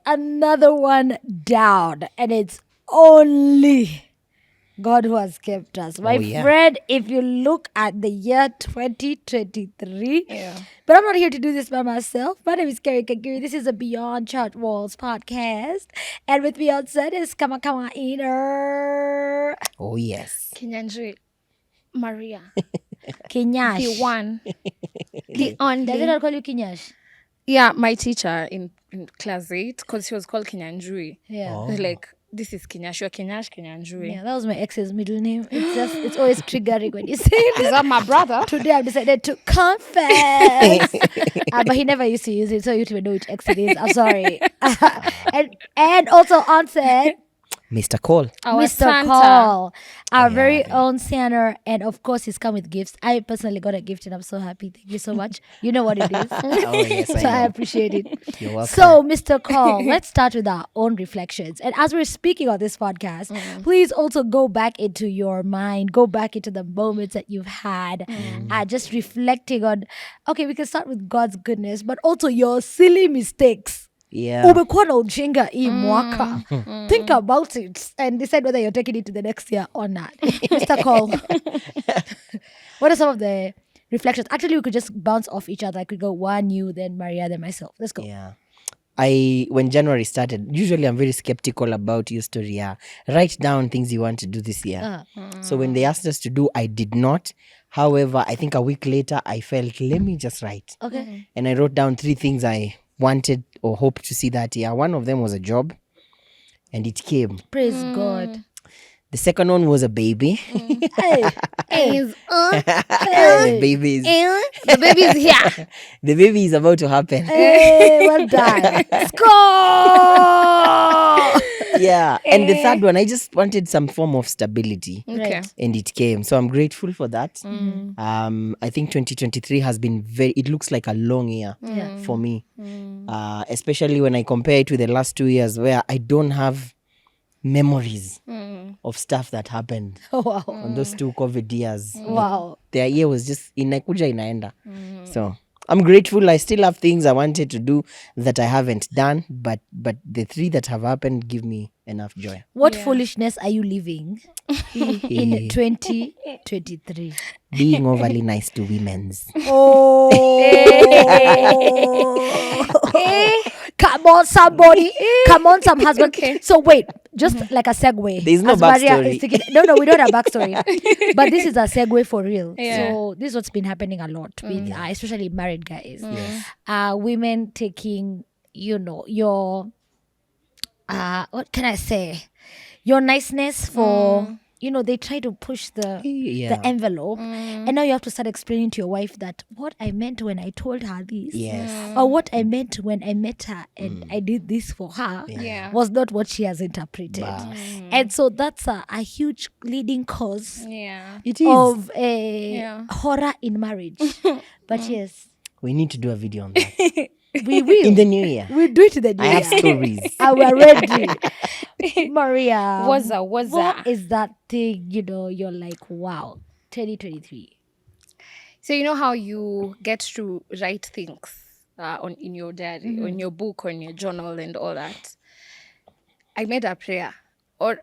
another one down. And it's only God who has kept us. My friend, if you look at the year 2023, but I'm not here to do this by myself. My name is Kerry Kagiri. This is a Beyond Church Walls podcast. And with me on set is Kama Eater. Oh, yes. Kinyanjui. Maria. Kinyash. The one. The only. Does it not call you Kinyash? Yeah, my teacher in class 8, because she was called Kinyanjui. Yeah. Like, this is Kinyash. You're Kinyash, Kinyanjui. Yeah, that was my ex's middle name. It's always triggering when you say it. Is that my brother? Today I've decided to confess. But he never used to use it, so you don't know which ex it is. I'm sorry. and also on set, Mr. Cole. Our Mr. Santa. Cole, our very own Santa, and of course he's come with gifts. I personally got a gift and I'm so happy. Thank you so much. You know what it is. Oh, yes, So I know. appreciate it. You're welcome. So, Mr. Cole, let's start with our own reflections. And as we're speaking on this podcast, please also go back into your mind, go back into the moments that you've had, just reflecting on, okay, we can start with God's goodness, but also your silly mistakes. Yeah. Umekuwa na ujinga hii mwaka. Think about it and decide whether you're taking it to the next year or not. Mr. Cole, what are some of the reflections? Actually, we could just bounce off each other. I could go one, you, then Maria, then myself. Let's go. Yeah. When January started, usually I'm very skeptical about your story. Yeah. Write down things you want to do this year. So when they asked us to do, I did not. However, I think a week later, I felt, let me just write. Okay. And I wrote down 3 things I wanted or hoped to see that year. One of them was a job, and it came. Praise God. The second one was a baby. Hey, Is, The baby is the baby is here. the baby is about to happen. hey, well done. Score! Yeah. And the third one, I just wanted some form of stability. Okay. And it came. So I'm grateful for that. I think 2023 has been it looks like a long year for me. Especially when I compare it with the last 2 years where I don't have memories of stuff that happened Oh, wow. on those 2 COVID years. Wow. The year was just inakuja inaenda. So I'm grateful. I still have things I wanted to do that I haven't done, but the 3 that have happened give me enough joy. What foolishness are you living in 2023? Being overly nice to women's. Oh. Come on, somebody. Come on, some husband. So wait, just like a segue. There's no As Maria backstory. is thinking, no, we don't have backstory. But this is a segue for real. Yeah. So this is what's been happening a lot with, especially married guys. Women taking, your, what can I say? Your niceness for, they try to push the envelope. And now you have to start explaining to your wife that what I meant when I told her this. Yes. Or what I meant when I met her and I did this for her Yeah. was not what she has interpreted. And so that's a huge leading cause Yeah. It is. of a horror in marriage. But yes, We need to do a video on that. we will. In the new year. We'll do it in the new I have year. stories. We're ready. Maria, What is that thing, you're like, wow, 2023. So you know how you get to write things in your diary, or in your book, or in your journal, and all that. I made a prayer, or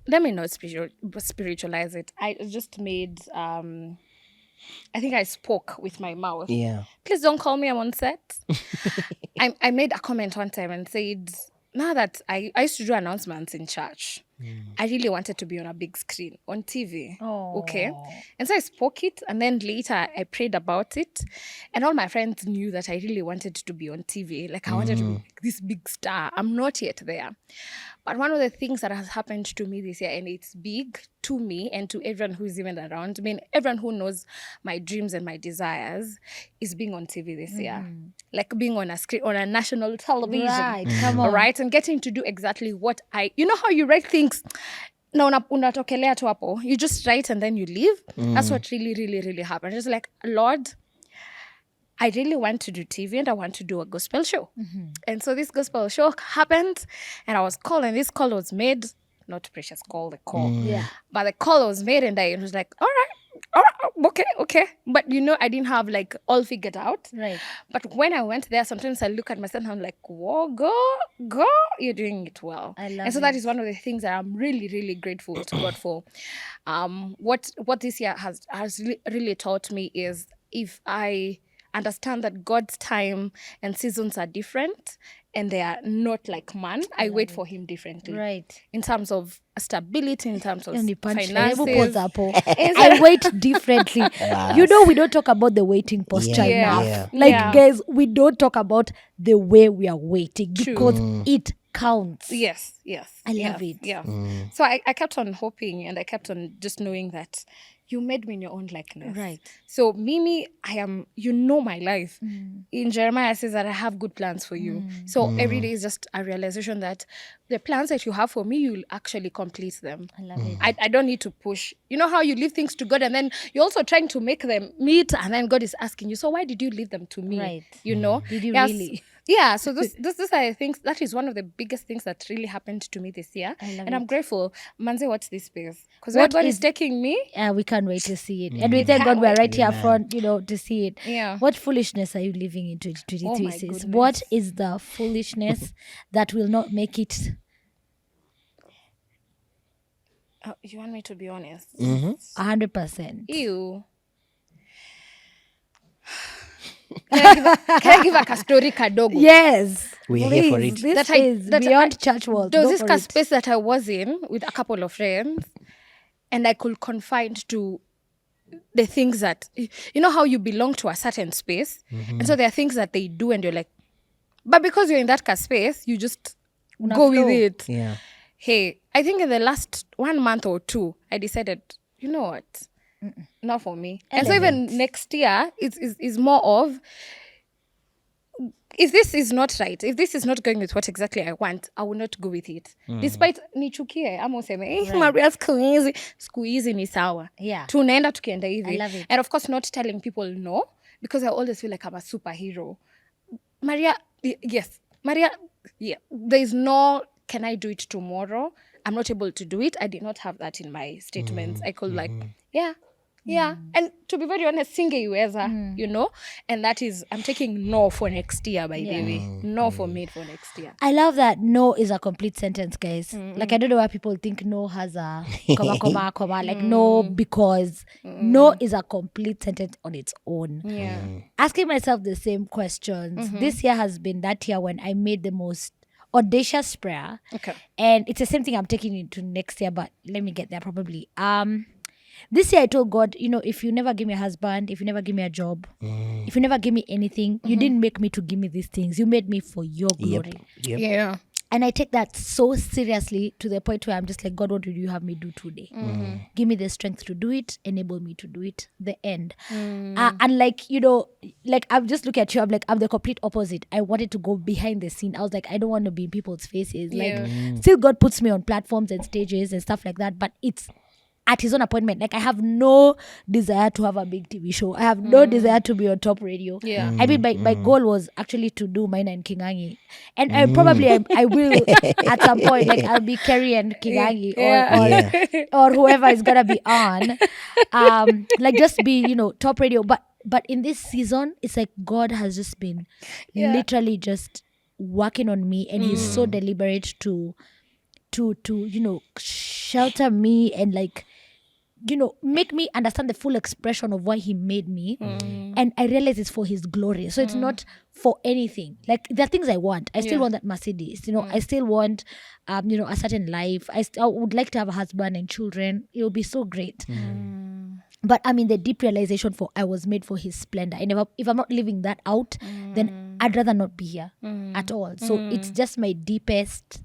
let me not spiritualize it. I just made. I think I spoke with my mouth. Yeah. Please don't call me. I'm on set. I made a comment one time and said, now that I used to do announcements in church, I really wanted to be on a big screen, on TV. Okay. And so I spoke it, and then later I prayed about it. And all my friends knew that I really wanted to be on TV. Like I wanted to be this big star. I'm not yet there. But one of the things that has happened to me this year, and it's big to me and to everyone who's even around me, everyone who knows my dreams and my desires, is being on TV this year. Like being on a screen, on a national television. Right, come on. All right, and getting to do exactly what you know how you write things, na unatokelea tu hapo, you just write and then you leave. That's what really, really, really happened. Just like, Lord, I really want to do TV and I want to do a gospel show. And so this gospel show happened, and I was called, and this call was made, not precious call, the call. Yeah. But the call was made, and I was like, all right, okay. But I didn't have like all figured out. Right. But when I went there, sometimes I look at myself and I'm like, whoa, go, you're doing it well. I love And so that is one of the things that I'm really, really grateful to God for. What this year has really taught me is, if I understand that God's time and seasons are different and they are not like man, I wait for him differently. Right. In terms of stability, in terms of Hebu pause finances. hapo. I wait differently. We don't talk about the waiting posture enough. Yeah. Like, guys, we don't talk about the way we are waiting because it counts. Yes. I love it. Yeah. So I kept on hoping, and I kept on just knowing that you made me in your own likeness. Right. So Mimi, I am, my life. In Jeremiah says that I have good plans for you. So every day is just a realization that the plans that you have for me, you'll actually complete them. I love it. I don't need to push. You know how you leave things to God and then you're also trying to make them meet, and then God is asking you, so why did you leave them to me? Right. Did you really? Yeah, so this I think that is one of the biggest things that really happened to me this year. And I'm grateful. Manze, watch this space. Because where God is taking me. We can't wait to see it. And we thank God we're right here front, to see it. Yeah. What foolishness are you living in 2023? Oh my sis? goodness. What is the foolishness that will not make it? You want me to be honest? 100%. Ew. Can I give a story kadogo? Yes. We are here for it. This That is beyond church world. There was Go this for it. space that I was in with a couple of friends, and I could confide to the things that, how you belong to a certain space. And so there are things that they do and you're like, but because you're in that space, you just go with it. Yeah. Hey, I think in the last 1 month or two, I decided, you know what? Not for me. And so even next year, is more of, if this is not right, if this is not going with what exactly I want, I will not go with it. Despite nichukie, ama useme, Maria siku hizi ni sawa. Yeah. Tunaenda tukienda hivi. I love it. And of course, not telling people no, because I always feel like I'm a superhero. Maria, there is no, can I do it tomorrow? I'm not able to do it. I did not have that in my statements. I could yeah. And to be very honest, singeiweza, and that is, I'm taking no for next year, by the way. No for me for next year. I love that no is a complete sentence, guys. Like, I don't know why people think no has a comma, like no, because no is a complete sentence on its own. Yeah. Asking myself the same questions. This year has been that year when I made the most audacious prayer. Okay. And it's the same thing I'm taking into next year, but let me get there probably. This year I told God, if you never give me a husband, if you never give me a job, if you never give me anything, you didn't make me to give me these things. You made me for your glory. Yep. Yeah. And I take that so seriously to the point where I'm just like, God, what did you have me do today? Give me the strength to do it. Enable me to do it. The end. And like, I'm just looking at you. I'm like, I'm the complete opposite. I wanted to go behind the scene. I was like, I don't want to be in people's faces. Like, still God puts me on platforms and stages and stuff like that. But it's at his own appointment. Like, I have no desire to have a big TV show. I have no desire to be on top radio. Yeah. I mean, my goal was actually to do Maina and Kingangi. And I will at some point, like, I'll be Kerry and Kingangi or whoever is going to be on. Like, just be, top radio. But in this season, it's like God has just been literally just working on me. And he's so deliberate to shelter me and like, make me understand the full expression of why he made me. And I realize it's for his glory. So it's not for anything. Like, there are things I want. I still want that Mercedes. I still want, a certain life. I would like to have a husband and children. It will be so great. But I mean, the deep realization I was made for his splendor. And if I'm not living that out, then I'd rather not be here at all. So it's just my deepest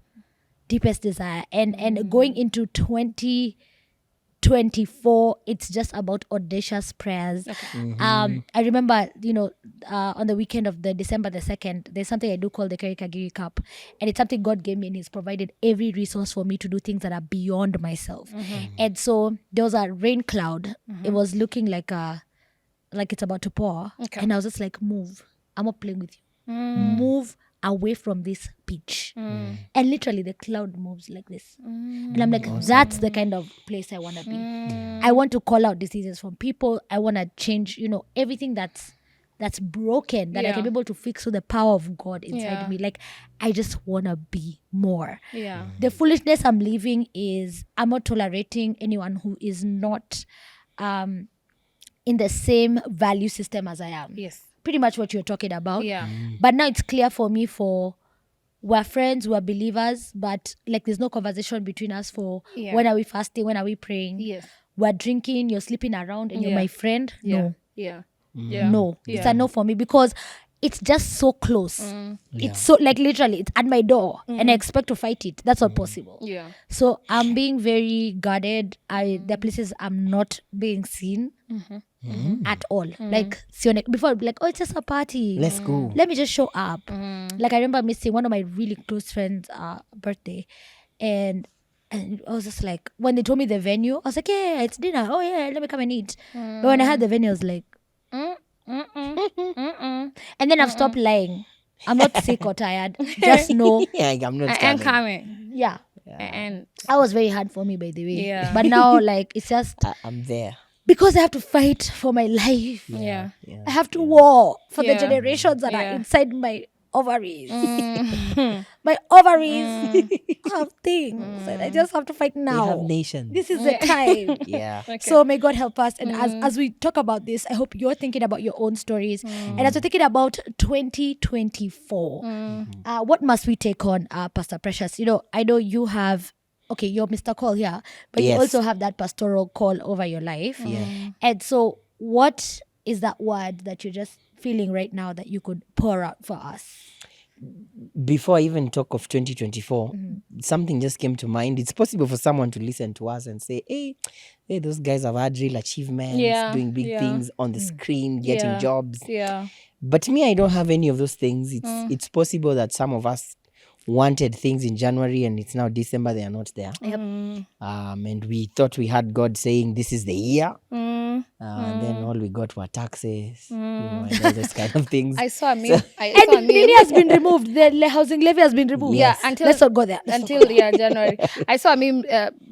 desire. And going into 2024, it's just about audacious prayers. Okay. I remember, on the weekend of the December the 2nd, there's something I do called the Kerikagiri Cup. And it's something God gave me, and he's provided every resource for me to do things that are beyond myself. And so there was a rain cloud. It was looking like it's about to pour. Okay. And I was just like, move. I'm not playing with you. Move. away from this pitch. And literally the cloud moves like this. And I'm like, that's the kind of place I want to be. I want to call out diseases from people. I want to change, everything that's broken, that I can be able to fix with the power of God inside me. Like, I just want to be more. Yeah. The foolishness I'm living is I'm not tolerating anyone who is not in the same value system as I am. Yes. Pretty much what you're talking about. Yeah. But now it's clear for me we're friends, we're believers, but like there's no conversation between us for when are we fasting, when are we praying? Yes. We're drinking, you're sleeping around, and you're my friend. Yeah. No. Yeah. Yeah. No. It's a no for me because it's just so close. It's so, like, literally, it's at my door and I expect to fight it. That's not possible. Yeah. So I'm being very guarded. There are places I'm not being seen at all. Like, before I'd be like, oh, it's just a party. Let's go. Let me just show up. Like, I remember missing one of my really close friends' birthday. And I was just like, when they told me the venue, I was like, yeah, it's dinner. Oh, yeah, let me come and eat. But when I had the venue, I was like, and then I've stopped lying. I'm not sick or tired. Just know. Yeah, I'm not And coming. coming. Yeah. And That was very hard for me, by the way. Yeah. But now, like, it's just I'm there. because I have to fight for my life. yeah. I have to war for the Yeah. generations that are Yeah. inside my ovaries. My ovaries have things. And I just have to fight They have now. nations. This is the time. Yeah. So may God help us. And as we talk about this, I hope you're thinking about your own stories. And as we're thinking about 2024, what must we take on, Pastor Precious? I know you have, okay, you're Mr. Call here, but you Yes. also have that pastoral call over your life. Yeah. And so what is that word that you're just feeling right now that you could pour out for us? Before I even talk of 2024, something just came to mind. It's possible for someone to listen to us and say, hey, those guys have had real achievements, doing big things on the screen, getting jobs. Yeah. But me, I don't have any of those things. It's possible that some of us wanted things in January and it's now December, they are not there. Yep. And we thought we had God saying this is the year. And then all we got were taxes, and all those kind of things. I saw a meme. I saw a And meme. Nini has been removed. The housing levy has been removed. Yeah, until Let's not go there. January. I saw a meme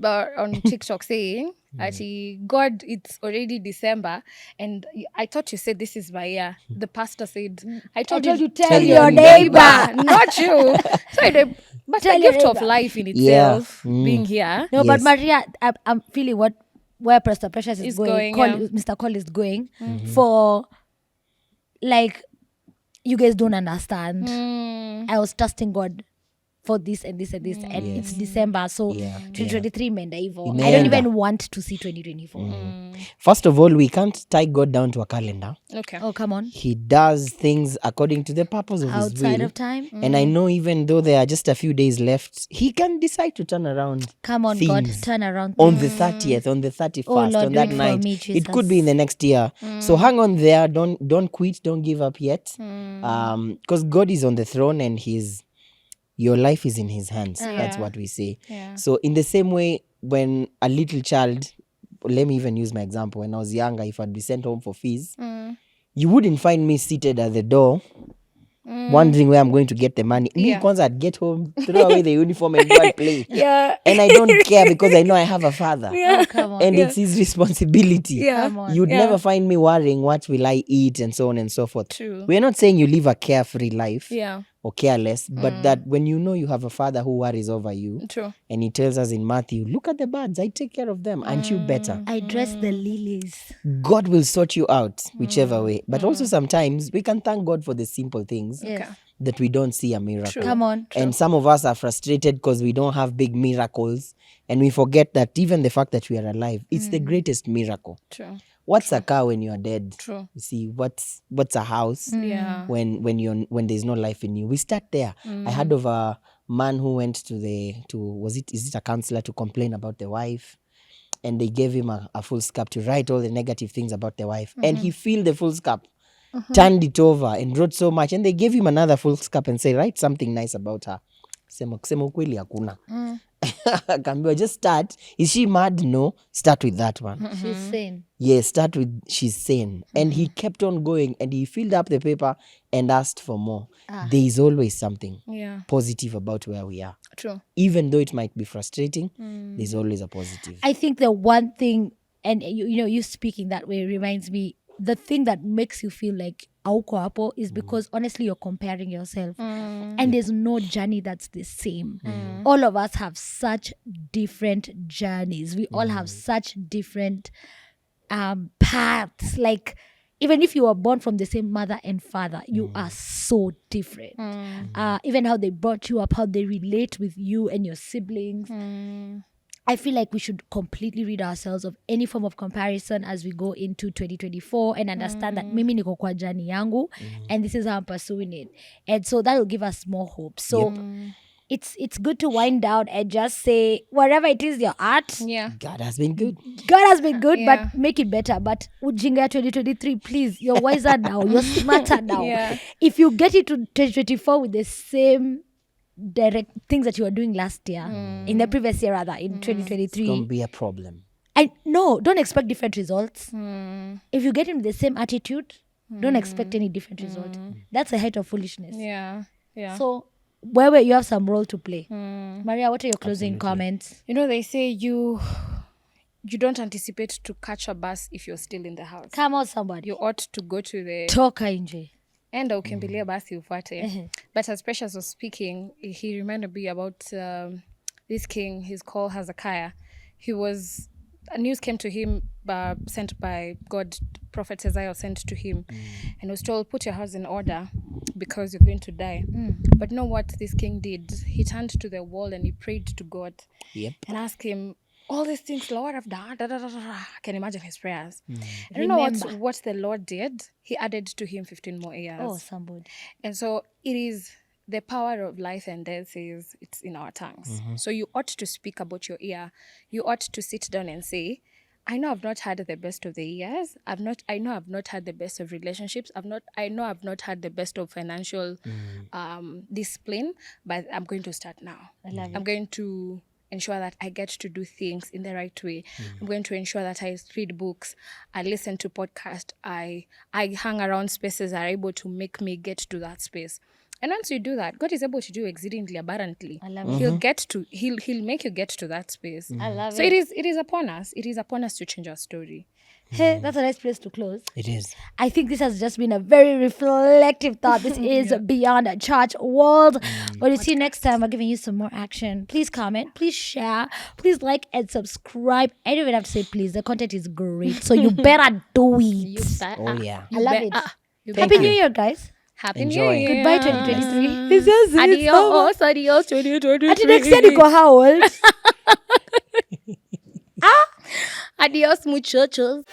on TikTok saying, actually, God, it's already December, and I thought you said this is my year. The pastor said, I told you tell your neighbor. not you. Sorry, but Tell the your gift of neighbor. life in Yeah. itself, being here. No, but Yes. Maria, I'm feeling where Pastor Precious is Is going, going, Mr. Call is going for, like, you guys don't understand. I was trusting God for this and this and this, and it's December, so Yeah. 2023 imeenda hivyo. I don't Imeenda. even want to see 2024. First of all, we can't tie God down to a calendar. Okay. Oh, come on. He does things according to the purpose of his Outside will. of time. And I know even though there are just a few days left, he can decide to turn around Come on, things God, turn around. on the 30th, on the 31st, Oh, Lord, on do that it for night. me, It could be in the next year. So hang on there. Don't quit. Don't give up yet. Because God is on the throne and your life is in his hands. That's what we say. Yeah. So in the same way, when a little child, let me even use my example. When I was younger, if I'd be sent home for fees, you wouldn't find me seated at the door wondering where I'm going to get the money. Me, once I'd get home, throw away the uniform and go and play. Yeah. And I don't care because I know I have a father. Oh, come on. And it's his responsibility. Yeah. Come on. You'd never find me worrying what will I eat and so on and so forth. True. We're not saying you live a carefree life Yeah. or careless, but that when you know you have a father who worries over you, True. and he tells us in Matthew, look at the birds, I take care of them. Aren't you better? I dress the lilies. God will sort you out whichever way. But also sometimes we can thank God for the simple things Yes. that we don't see a miracle. Come on. And some of us are frustrated because we don't have big miracles. And we forget that even the fact that we are alive, it's the greatest miracle. True. What's a car when you're dead? True. You see, what's a house Yeah. when there's no life in you? We start there. I heard of a man who went to is it a counselor to complain about the wife? And they gave him a full scap to write all the negative things about the wife. And he filled the full scap, turned it over and wrote so much. And they gave him another full scap and say, write something nice about her. Kusema ukweli hakuna. Kambiwa, just start. Is she mad? No. Start with that one. She's sane. Yes, start with she's sane. And he kept on going and he filled up the paper and asked for more. There is always something positive about where we are. True. Even though it might be frustrating, there's always a positive. I think the one thing, and you speaking that way reminds me, the thing that makes you feel like auko hapo is because honestly you're comparing yourself, and there's no journey that's the same. All of us have such different journeys. We all have such different paths. Like, even if you were born from the same mother and father, you are so different. Even how they brought you up, how they relate with you and your siblings. I feel like we should completely rid ourselves of any form of comparison as we go into 2024 and understand that mimi niko kwa jani yangu and this is how I'm pursuing it. And so that will give us more hope. So it's good to wind down and just say, wherever it is you're at, God has been good. God has been good, but make it better. But Ujinga 2023, please, you're wiser now, you're smarter now. If you get into 2024 with the same direct things that you were doing last year, in the previous year rather, in 2023, It's going to be a problem. And no, don't expect different results. If you get into the same attitude, don't expect any different result. That's a height of foolishness. So where you have some role to play. Maria, what are your closing comments? They say you don't anticipate to catch a bus if you're still in the house. Come on, somebody. You ought to go to the toka nje. Enda ukimbilia basi ufuate. But as Precious was speaking, he reminded me about this king. He's called Hezekiah. News came to him sent by God. Prophet Isaiah sent to him and was told, put your house in order because you're going to die. But know what this king did? He turned to the wall and he prayed to God and asked him, all these things, Lord, I've done. I can imagine his prayers. I don't know what the Lord did. He added to him 15 more years. Oh, somebody. And so it is the power of life and death is it's in our tongues. So you ought to speak about your ear. You ought to sit down and say, I know I've not had the best of the years. I know I've not had the best of relationships. I know I've not had the best of financial discipline, but I'm going to start now. I'm going to ensure that I get to do things in the right way. I'm going to ensure that I read books, I listen to podcasts, I hang around spaces that are able to make me get to that space. And once you do that, God is able to do exceedingly abundantly. I love it. He'll make you get to that space. I love so it. So it is upon us. It is upon us to change our story. Hey, that's a nice place to close. It is. I think this has just been a very reflective thought. This is Beyond a Church World. But you see next time, we're giving you some more action. Please comment, please share, please like and subscribe. I don't even have to say please. The content is great. So you better do it. Oh, yeah. I love it. Happy New Year, guys. Happy Enjoy. New Year. Goodbye 2023. It's just Adios 2023. Until next year, you go how old? Adios muchachos.